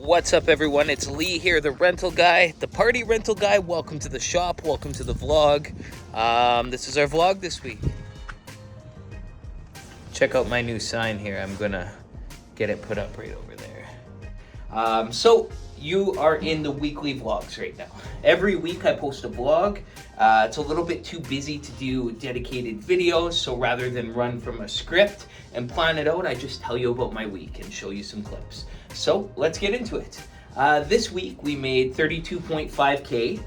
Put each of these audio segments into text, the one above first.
What's up, everyone? It's Lee here, the rental guy, the party rental guy. Welcome to the shop. Welcome to the vlog. This is our vlog this week. Check out my new sign here. I'm gonna get it put up right over there. So you are in the weekly vlogs right now. Every week I post a vlog. It's a little bit too busy to do dedicated videos, so rather than run from a script and plan it out, I just tell you about my week and show you some clips. So let's get into it. This week we made 32.5K,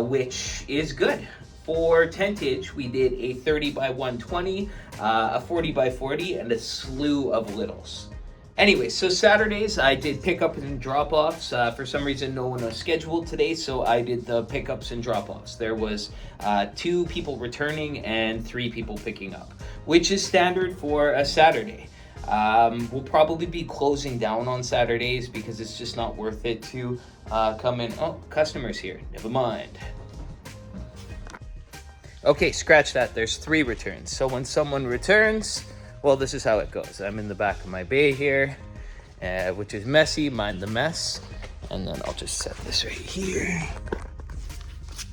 which is good. For tentage, we did a 30 by 120, a 40 by 40, and a slew of littles. Anyway, so Saturdays I did pickups and drop-offs. For some reason, no one was scheduled today, so I did the pickups and drop-offs. There was 2 people returning and 3 people picking up, which is standard for a Saturday. We'll probably be closing down on Saturdays because it's just not worth it to come in. Oh, customers here. Never mind. Okay, scratch that. There's 3 returns. So when someone returns, well, this is how it goes. I'm in the back of my bay here, which is messy. Mind the mess. And then I'll just set this right here.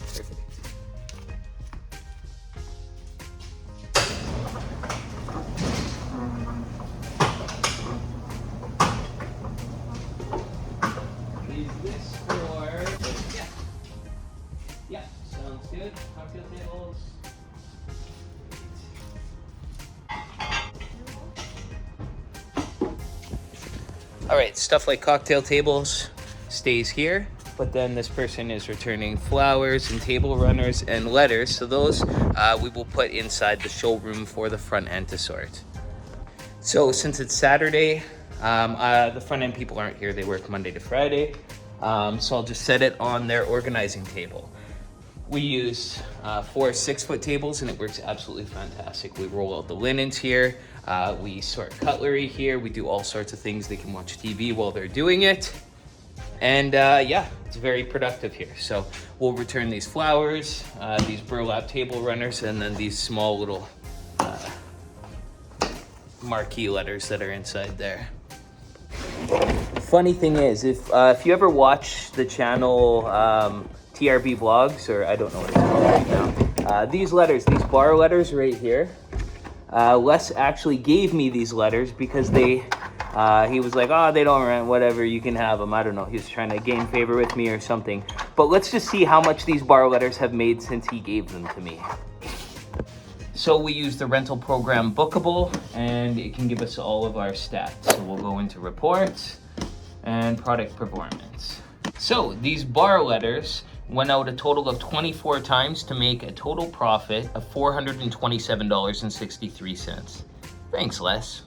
Perfect. Is this for... Yeah, sounds good. Cocktail tables. All right, stuff like cocktail tables stays here, but then this person is returning flowers and table runners and letters. So those we will put inside the showroom for the front end to sort. So since it's Saturday, the front end people aren't here. They work Monday to Friday. So I'll just set it on their organizing table. We use 4 6-foot tables and it works absolutely fantastic. We roll out the linens here. We sort cutlery here. We do all sorts of things. They can watch TV while they're doing it. And yeah, it's very productive here. So we'll return these flowers, these burlap table runners, and then these small little marquee letters that are inside there. Funny thing is, if you ever watch the channel TRB Vlogs, or I don't know what it's called right now, these letters, these bar letters right here, Les actually gave me these letters because he was like, oh, they don't rent, whatever, you can have them. I don't know, he was trying to gain favor with me or something. But let's just see how much these bar letters have made since he gave them to me. So we use the rental program Bookable, and it can give us all of our stats. So we'll go into reports and product performance. So these bar letters went out a total of 24 times to make a total profit of $427.63. Thanks, Les.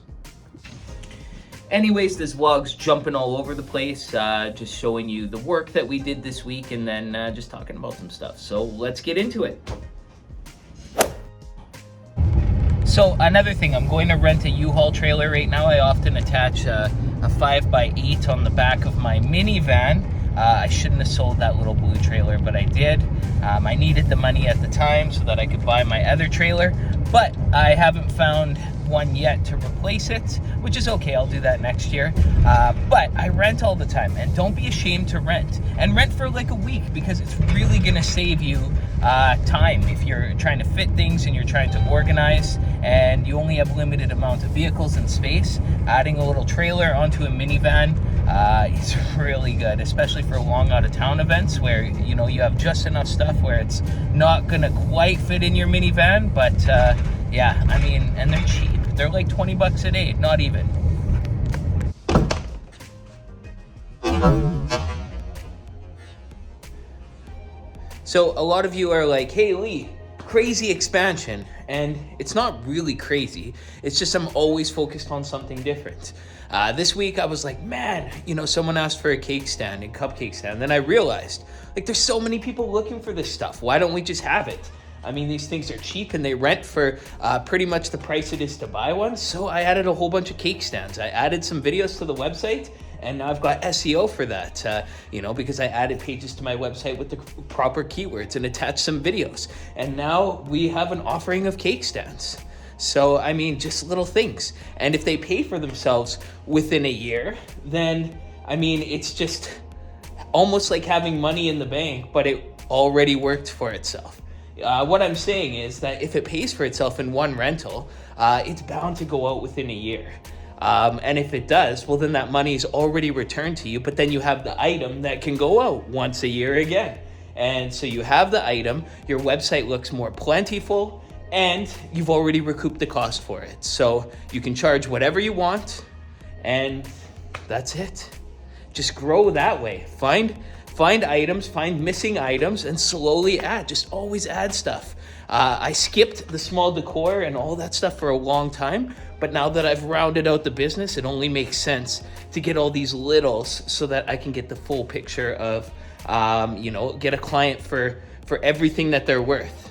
Anyways, this vlog's jumping all over the place, just showing you the work that we did this week and then just talking about some stuff. So let's get into it. So another thing, I'm going to rent a U-Haul trailer right now. I often attach a 5x8 on the back of my minivan. I shouldn't have sold that little blue trailer, but I did. I needed the money at the time so that I could buy my other trailer, but I haven't found one yet to replace it, which is okay. I'll do that next year. But I rent all the time, and don't be ashamed to rent. And rent for like a week, because it's really gonna save you time if you're trying to fit things and you're trying to organize and you only have limited amount of vehicles and space. Adding a little trailer onto a minivan is really good, especially for long out of town events where you know you have just enough stuff where it's not gonna quite fit in your minivan, but yeah, I mean, and they're cheap. They're like 20 bucks a day, not even. So a lot of you are like, hey Lee, crazy expansion. And it's not really crazy. It's just I'm always focused on something different. This week I was like, man, you know, someone asked for a cake stand and cupcake stand. Then I realized, like, there's so many people looking for this stuff. Why don't we just have it? I mean, these things are cheap and they rent for pretty much the price it is to buy one. So I added a whole bunch of cake stands. I added some videos to the website, and now I've got SEO for that, you know, because I added pages to my website with the proper keywords and attached some videos. And now we have an offering of cake stands. So, I mean, just little things. And if they pay for themselves within a year, then I mean, it's just almost like having money in the bank, but it already worked for itself. What I'm saying is that if it pays for itself in one rental, it's bound to go out within a year. And if it does, well, then that money's already returned to you, but then you have the item that can go out once a year again. And so you have the item, your website looks more plentiful, and you've already recouped the cost for it. So you can charge whatever you want, and that's it. Just grow that way. Find items, find missing items, and slowly add. Just always add stuff. I skipped the small decor and all that stuff for a long time, but now that I've rounded out the business, it only makes sense to get all these littles so that I can get the full picture of, get a client for everything that they're worth.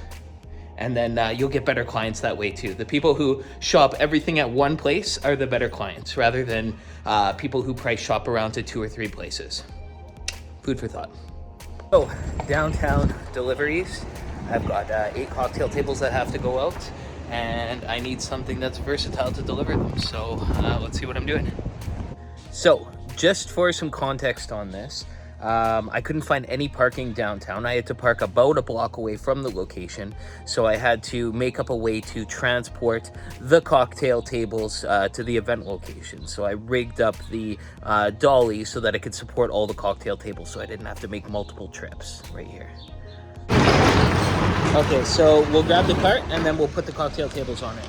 And then you'll get better clients that way too. The people who shop everything at one place are the better clients, rather than people who price shop around to 2 or 3 places. Food for thought. So, downtown deliveries. I've got 8 cocktail tables that have to go out, and I need something that's versatile to deliver them. So let's see what I'm doing. So, just for some context on this, I couldn't find any parking downtown. I had to park about a block away from the location, so I had to make up a way to transport the cocktail tables to the event location. So I rigged up the dolly so that it could support all the cocktail tables, so I didn't have to make multiple trips. Right here. Okay, so we'll grab the cart and then we'll put the cocktail tables on it.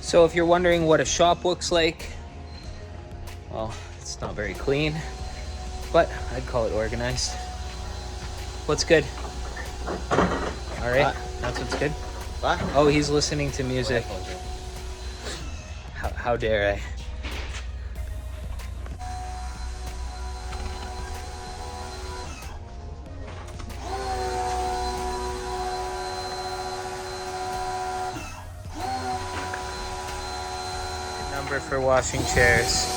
So if you're wondering what a shop looks like, well, it's not very clean, but I'd call it organized. What's good? All right, that's what's good. What? Oh, he's listening to music. How dare I? Number for washing chairs.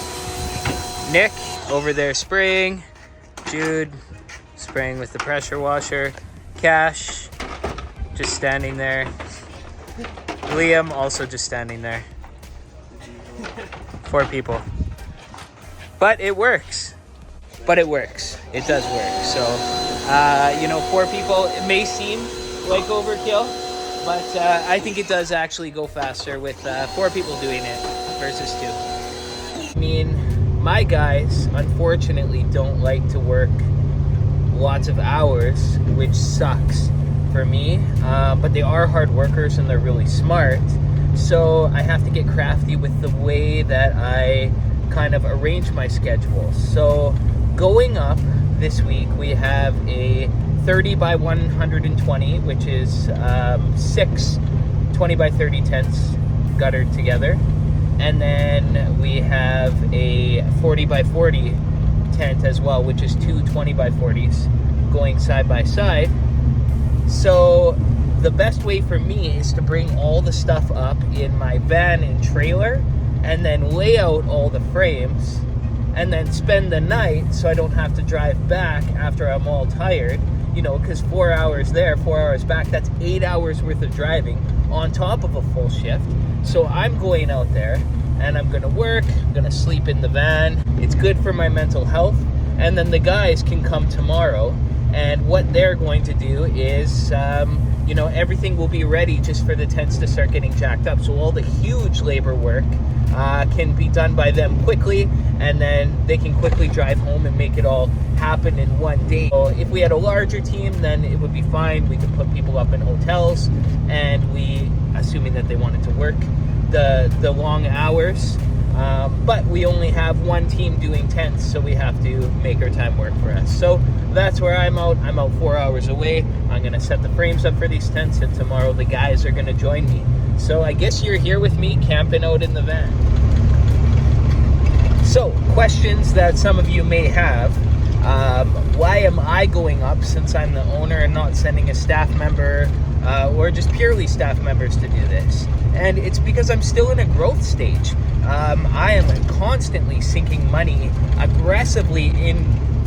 Nick over there spraying. Jude spraying with the pressure washer. Cash just standing there. Liam also just standing there. 4 people. But it works. It does work. So, 4 people, it may seem like overkill, but I think it does actually go faster with 4 people doing it versus 2. I mean, my guys, unfortunately, don't like to work lots of hours, which sucks for me, but they are hard workers and they're really smart, so I have to get crafty with the way that I kind of arrange my schedule. So going up this week, we have a 30 by 120, which is 6 20 by 30 tents guttered together, and then we have a 40 by 40 tent as well, which is 2 20 by 40s going side by side. So the best way for me is to bring all the stuff up in my van and trailer and then lay out all the frames and then spend the night so I don't have to drive back after I'm all tired, because 4 hours there, 4 hours back, that's 8 hours worth of driving on top of a full shift. So I'm going out there and I'm going to work, I'm going to sleep in the van. It's good for my mental health. And then the guys can come tomorrow, and what they're going to do is, everything will be ready just for the tents to start getting jacked up. So all the huge labor work can be done by them quickly, and then they can quickly drive home and make it all happen in one day. So if we had a larger team, then it would be fine. We could put people up in hotels, and assuming that they wanted to work the long hours, but we only have one team doing tents, so we have to make our time work for us. So that's where I'm out 4 hours away. I'm gonna set the frames up for these tents, and tomorrow the guys are gonna join me. So I guess you're here with me camping out in the van. So questions that some of you may have: why am I going up since I'm the owner and not sending a staff member or just purely staff members to do this? And it's because I'm still in a growth stage. I am constantly sinking money aggressively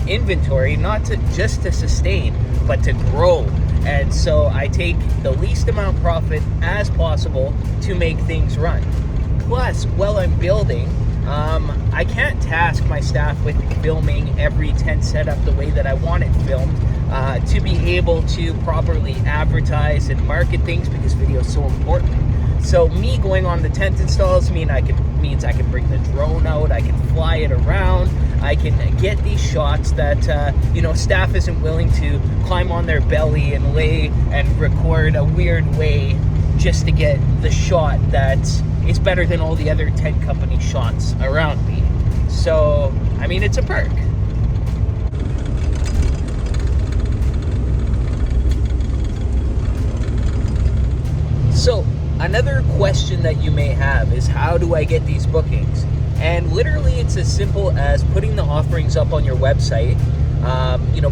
inventory, not to just to sustain, but to grow. And so I take the least amount profit as possible to make things run. Plus, while I'm building, I can't task my staff with filming every tent setup the way that I want it filmed, to be able to properly advertise and market things, because video is so important. So me going on the tent installs means I can bring the drone out, I can fly it around, I can get these shots that staff isn't willing to climb on their belly and lay and record a weird way just to get the shot that is better than all the other tent company shots around me. So I mean, it's a perk. So another question that you may have is, how do I get these bookings? And literally it's as simple as putting the offerings up on your website.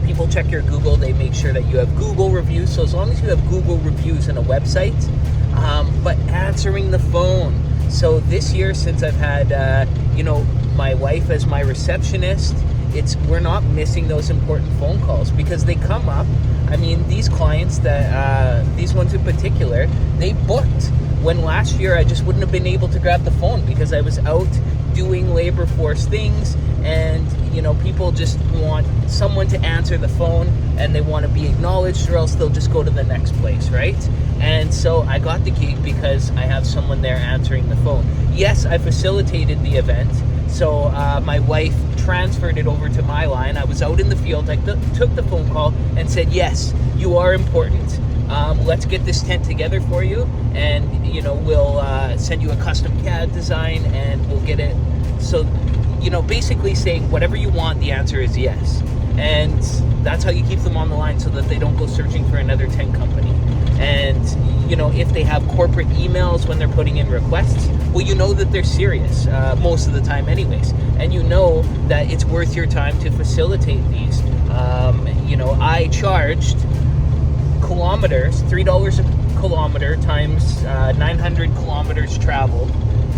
People check your Google, they make sure that you have Google reviews. So as long as you have Google reviews and a website, but answering the phone. So this year, since I've had, my wife as my receptionist, we're not missing those important phone calls because they come up. I mean, these clients these ones in particular, they booked when last year I just wouldn't have been able to grab the phone because I was out doing labor force things, and people just want someone to answer the phone and they want to be acknowledged, or else they'll just go to the next place, right? And so I got the gig because I have someone there answering the phone. Yes, I facilitated the event, so my wife transferred it over to my line. I was out in the field, I took the phone call and said, yes, you are important. Let's get this tent together for you, and we'll send you a custom CAD design and we'll get it. So basically saying whatever you want, the answer is yes. And that's how you keep them on the line, so that they don't go searching for another tent company. And if they have corporate emails when they're putting in requests, well, that they're serious most of the time anyways, and that it's worth your time to facilitate these. I charged kilometers, $3 a kilometer times 900 kilometers traveled,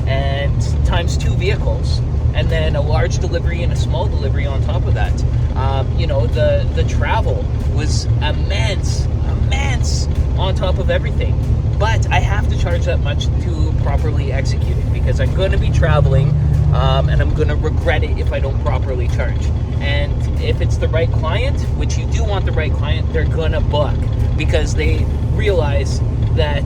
and times 2 vehicles, and then a large delivery and a small delivery on top of that. The travel was immense on top of everything. But I have to charge that much to properly execute it, because I'm going to be traveling, and I'm going to regret it if I don't properly charge. And if it's the right client, which you do want the right client, they're going to book, because they realize that,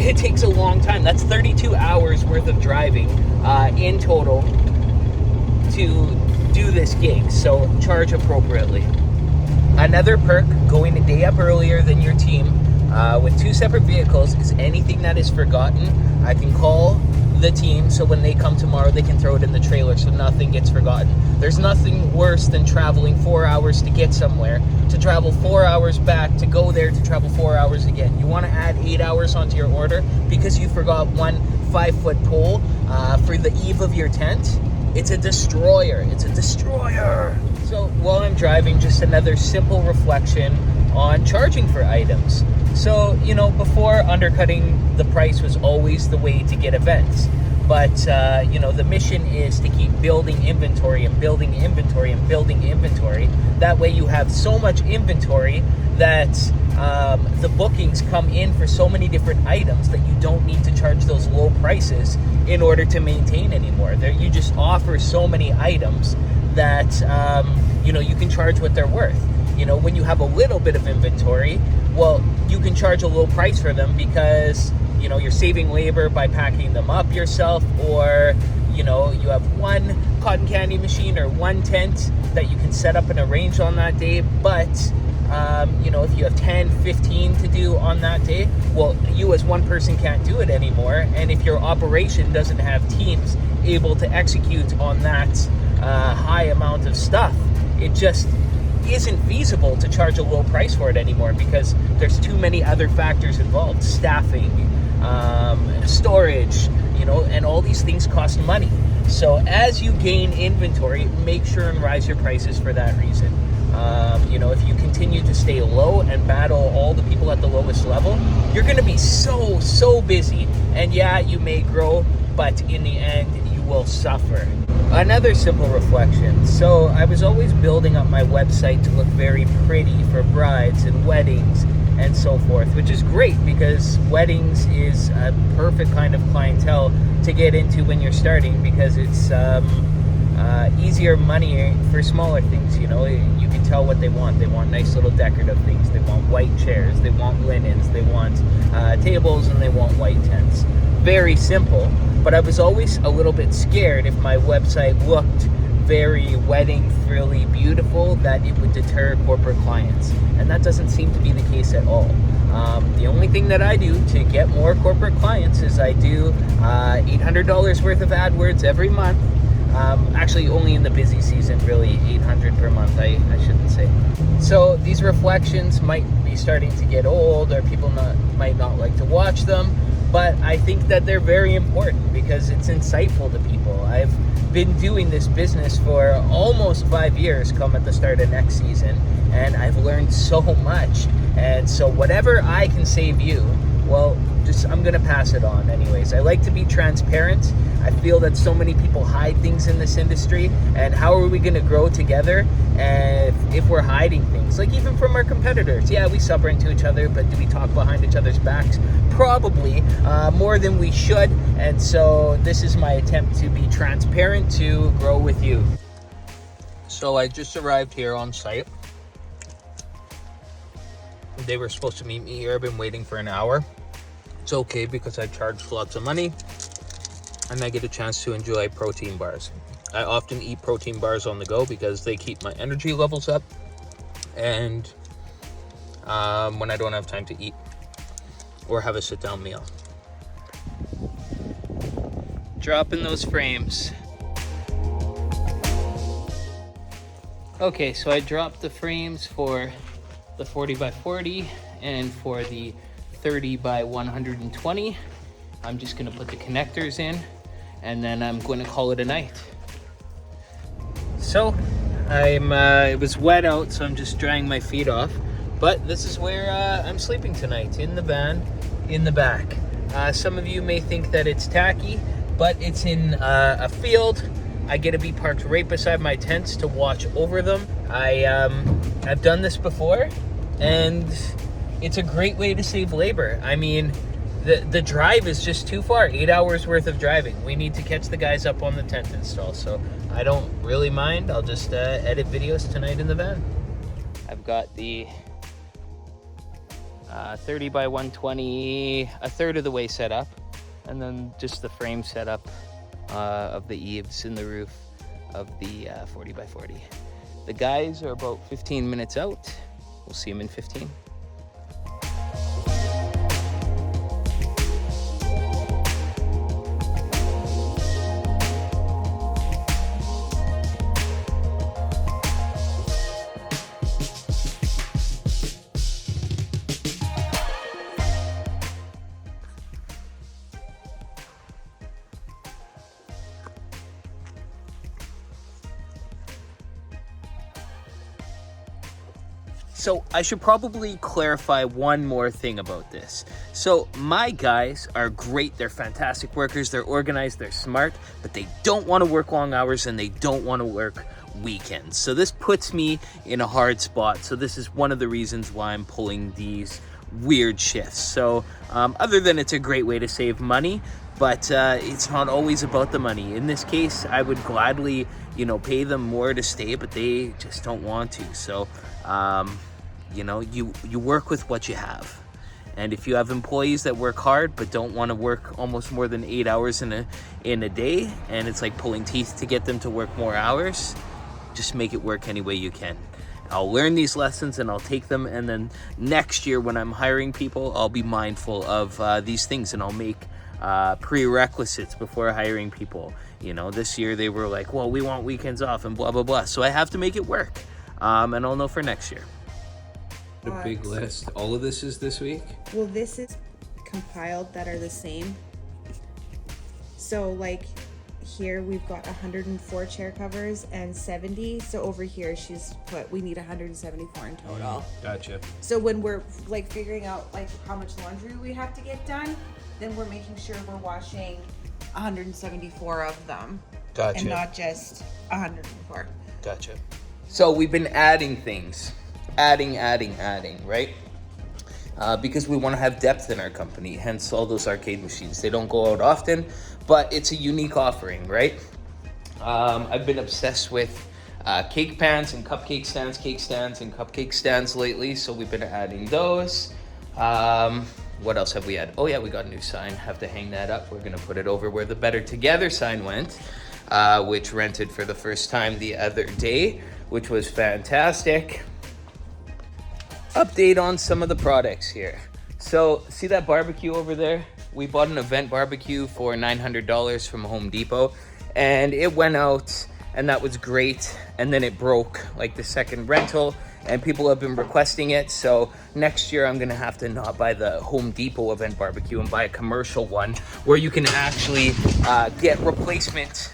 it takes a long time. That's 32 hours worth of driving in total to do this gig. So charge appropriately. Another perk, going a day up earlier than your team with 2 separate vehicles, is anything that is forgotten, I can call the team, so when they come tomorrow they can throw it in the trailer so nothing gets forgotten. There's nothing worse than traveling 4 hours to get somewhere, to travel 4 hours back, to go there, to travel 4 hours again. You want to add 8 hours onto your order because you forgot one 5-foot pole for the eve of your tent. It's a destroyer. So while I'm driving, just another simple reflection on charging for items. So, before, undercutting the price was always the way to get events. But, the mission is to keep building inventory and building inventory and building inventory. That way you have so much inventory that the bookings come in for so many different items that you don't need to charge those low prices in order to maintain anymore. You just offer so many items that, you can charge what they're worth. When you have a little bit of inventory, well, you can charge a low price for them because, you're saving labor by packing them up yourself, or, you have one cotton candy machine or one tent that you can set up and arrange on that day. But, if you have 10, 15 to do on that day, well, you as one person can't do it anymore. And if your operation doesn't have teams able to execute on that high amount of stuff, it just isn't feasible to charge a low price for it anymore, because there's too many other factors involved. Staffing, storage, and all these things cost money. So as you gain inventory, make sure and rise your prices for that reason. If you continue to stay low and battle all the people at the lowest level, you're going to be so busy. And yeah, you may grow, but in the end, you will suffer. Another simple reflection. So I was always building up my website to look very pretty for brides and weddings and so forth, which is great because weddings is a perfect kind of clientele to get into when you're starting, because it's easier money for smaller things. You know, you can tell what they want. They want nice little decorative things. They want white chairs. They want linens. They want tables, and they want white tents. Very simple. But I was always a little bit scared if my website looked very wedding frilly beautiful that it would deter corporate clients, and that doesn't seem to be the case at all. The only thing that I do to get more corporate clients is I do $800 worth of AdWords every month. Actually only in the busy season, really. 800 per month, I shouldn't say. So these reflections might be starting to get old, or people might not like to watch them, but I think that they're very important because it's insightful to people. I've been doing this business for almost 5 years come at the start of next season, and I've learned so much. And so whatever I can save you, well, I'm gonna pass it on anyways. I like to be transparent. I feel that so many people hide things in this industry, and how are we gonna grow together if we're hiding things? Like, even from our competitors. Yeah, we sub-rent to each other, but do we talk behind each other's backs? Probably more than we should. And so this is my attempt to be transparent to grow with you. So I just arrived here on site. They were supposed to meet me here. I've been waiting for an hour. It's okay because I charged lots of money and I get a chance to enjoy protein bars. I often eat protein bars on the go because they keep my energy levels up, and when I don't have time to eat or have a sit-down meal. Dropping those frames. Okay, so I dropped the frames for the 40 by 40 and for the 30 by 120. I'm just gonna put the connectors in, and then I'm going to call it a night. So it was wet out, so I'm just drying my feet off, but this is where I'm sleeping tonight, in the van in the back. Some of you may think that it's tacky, but it's in a field. I get to be parked right beside my tents to watch over them. I've done this before, and it's a great way to save labor. I mean, the drive is just too far. 8 hours worth of driving. We need to catch the guys up on the tent install, so I don't really mind. I'll just edit videos tonight in the van. I've got the 30 by 120, a third of the way set up, and then just the frame set up of the eaves and the roof of the 40 by 40. The guys are about 15 minutes out. We'll see them in 15. So I should probably clarify one more thing about this. So my guys are great. They're fantastic workers. They're organized. They're smart, but they don't want to work long hours and they don't want to work weekends. So this puts me in a hard spot. So this is one of the reasons why I'm pulling these weird shifts. So other than it's a great way to save money, but it's not always about the money. In this case, I would gladly, pay them more to stay, but they just don't want to. So, you work with what you have. And if you have employees that work hard but don't want to work almost more than 8 hours in a day, and it's like pulling teeth to get them to work more hours, just make it work any way you can. I'll learn these lessons and I'll take them, and then next year when I'm hiring people, I'll be mindful of these things, and I'll make prerequisites before hiring people. This year they were like, well, we want weekends off and blah blah blah, so I have to make it work, and I'll know for next year. A big list. All of this is this week? Well, this is compiled that are the same. So like here we've got 104 chair covers and 70. So over here she's put, we need 174 in total. Gotcha. So when we're like figuring out like how much laundry we have to get done, then we're making sure we're washing 174 of them. Gotcha. And not just 104. Gotcha. So we've been adding things. Adding, right? Because we want to have depth in our company, hence all those arcade machines. They don't go out often, but it's a unique offering, right? I've been obsessed with cake pans and cake stands and cupcake stands lately, so we've been adding those. What else have we had? Oh yeah, we got a new sign. Have to hang that up. We're gonna put it over where the Better Together sign went, which rented for the first time the other day, which was fantastic. Update on some of the products here. So see that barbecue over there? We bought an event barbecue for $900 from Home Depot, and it went out, and that was great. And then it broke like the second rental, and people have been requesting it. So next year I'm gonna have to not buy the Home Depot event barbecue and buy a commercial one where you can actually get replacement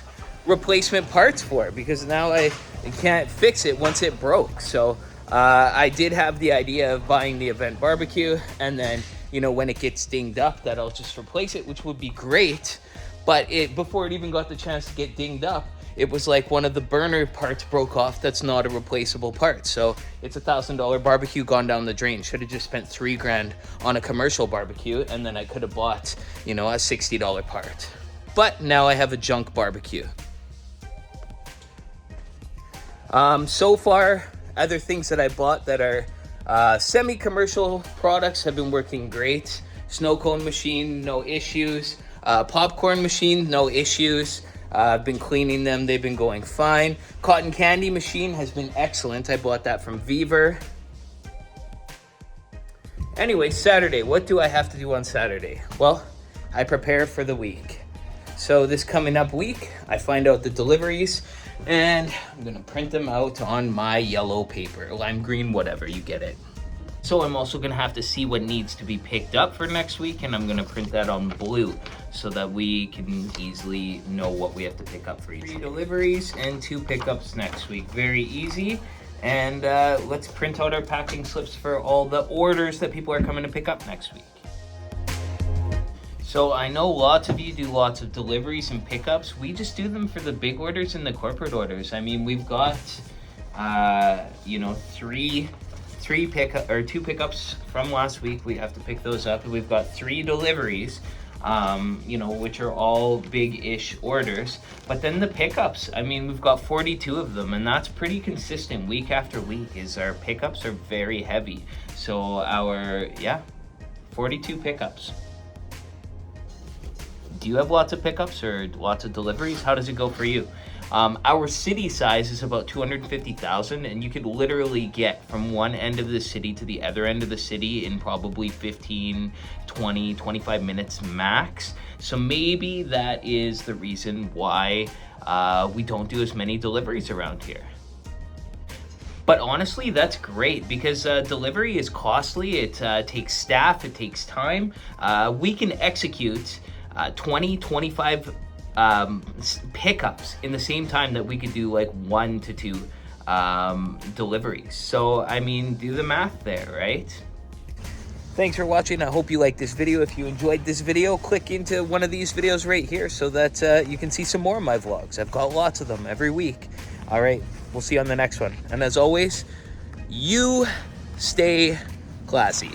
parts for it, because now I can't fix it once it broke. So I did have the idea of buying the event barbecue, and then, you know, when it gets dinged up, that I'll just replace it, which would be great. But before it even got the chance to get dinged up, it was like one of the burner parts broke off. That's not a replaceable part. So it's $1,000 barbecue gone down the drain. Should have just spent $3,000 on a commercial barbecue, and then I could have bought, you know, a $60 part. But now I have a junk barbecue. So far, other things that I bought that are semi-commercial products have been working great. Snow cone machine, no issues. Popcorn machine, no issues. I've been cleaning them, they've been going fine. Cotton candy machine has been excellent. I bought that from Viver. Anyway, Saturday, what do I have to do on Saturday? Well, I prepare for the week. So this coming up week, I find out the deliveries, and I'm gonna print them out on my yellow paper, lime green, whatever, you get it. So I'm also gonna have to see what needs to be picked up for next week, and I'm gonna print that on blue so that we can easily know what we have to pick up for each. 3 deliveries and 2 pickups next week, very easy. And let's print out our packing slips for all the orders that people are coming to pick up next week. So I know lots of you do lots of deliveries and pickups. We just do them for the big orders and the corporate orders. I mean, we've got, you know, 2 pickups from last week. We have to pick those up. We've got 3 deliveries, you know, which are all big-ish orders. But then the pickups, I mean, we've got 42 of them, and that's pretty consistent week after week. Our pickups are very heavy. So 42 pickups. Do you have lots of pickups or lots of deliveries? How does it go for you? Our city size is about 250,000, and you could literally get from one end of the city to the other end of the city in probably 15, 20, 25 minutes max. So maybe that is the reason why we don't do as many deliveries around here. But honestly, that's great, because delivery is costly. It takes staff, it takes time. We can execute 20, 25 pickups in the same time that we could do like 1 to 2 deliveries. So, I mean, do the math there, right? Thanks for watching. I hope you liked this video. If you enjoyed this video, click into one of these videos right here so that you can see some more of my vlogs. I've got lots of them every week. All right, we'll see you on the next one. And as always, you stay classy.